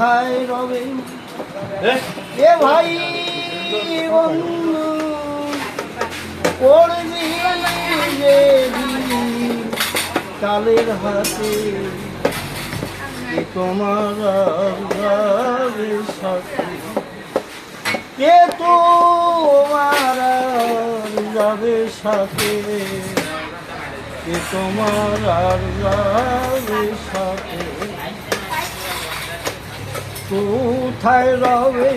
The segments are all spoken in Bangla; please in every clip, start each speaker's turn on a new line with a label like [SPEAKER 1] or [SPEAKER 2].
[SPEAKER 1] কোথায় রবে এ ভাই বন্ধু করবি যে কালের হাতে তোমার সাথে কে তোমার যাবে সাথে কে তোমার যাবে সাথে কোথায় রবে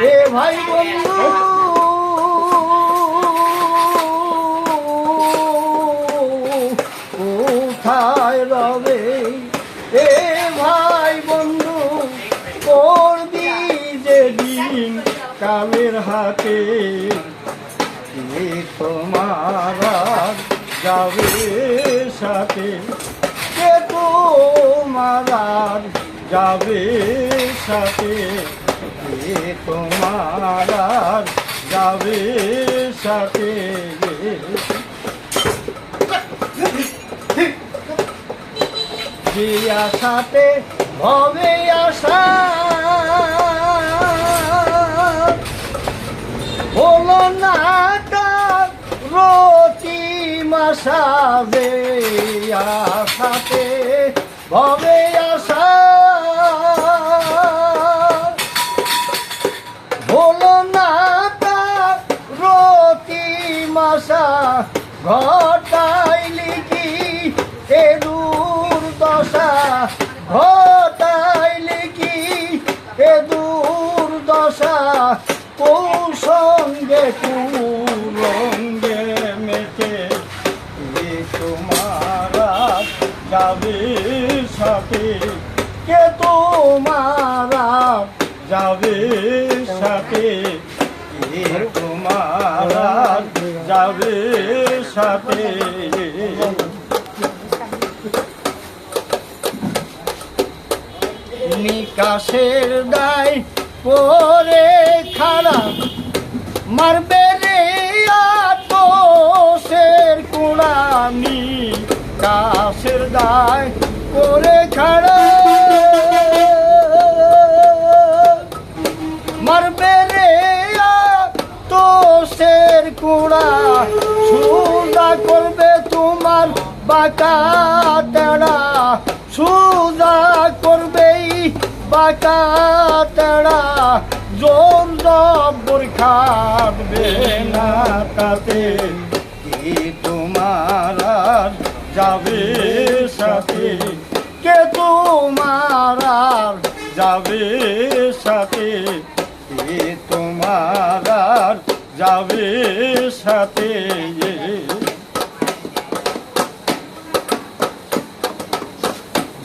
[SPEAKER 1] এ ভাই বন্ধু কোথায় রবে এ ভাই বন্ধু করবি যেদিন কালের হাতে কে তোমার যাবে সাথে কে তোমার যাবে সাথে কে তোমার যাবে সাথে যে আশাতে হবে আশা হলো না তার রতি মাসা যে আশাতে হবে আশা হলো না তার রতি মাসা ঘটাইলি কি এ দুর্দশা ঘটাইলি কি এ দুর্দশা কৌসঙ্গে কুরঙ্গে মেতে তোমার যাবে সাথে কে তোমার যাবে সাথে কে তোমার যাবে সাথে নিকাশের দায় পরে খারাপ মারবে রে আতসের কুড়া নিকাশের দায় পরে খারাপ মারবে রে আতসের কুড়া সুদা করবে তোমার বাঁকা তেড়া সুদা করবেই বাঁকা তেড়া জোর জবর খাবে না তাতে কি তোমার যাবে সাথে কে তোমার যাবে সাথে কে তোমার যাবে সাথে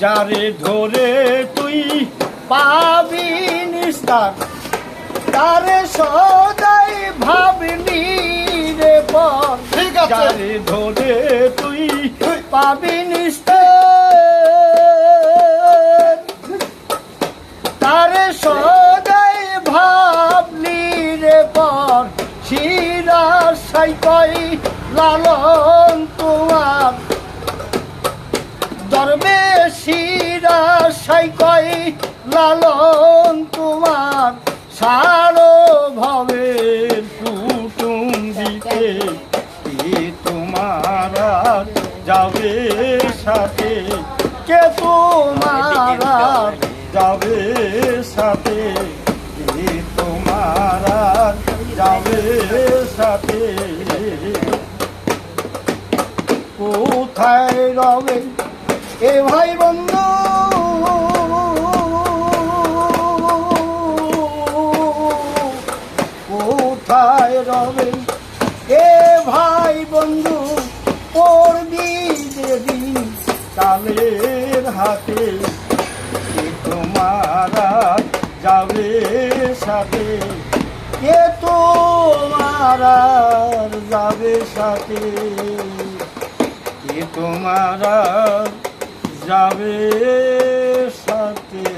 [SPEAKER 1] যারে ধরে তুই পাবি নিস্তার তারে সদাই ভাবনি রে পর যারে ধরে তুই পাবি নিস্তার তারে সদাই ভাবনি রে পর শিরার সাইকই লালন তোমার ধর্মে শিরা সাইকই লালন তোমার সারো ভবের কুটুম দিতে কি তোমার যাবে সাথে কে তোমার যাবে সাথে কি তোমার যাবে সাথে কোথায় রবে এ ভাই বন্ধু কোথায় রবে এ ভাই বন্ধু করবি যেদিন কালের হাতে কে তোমার যাবে সাথে কে তোমার যাবে সাথে কে তোমার যাবে সাথে।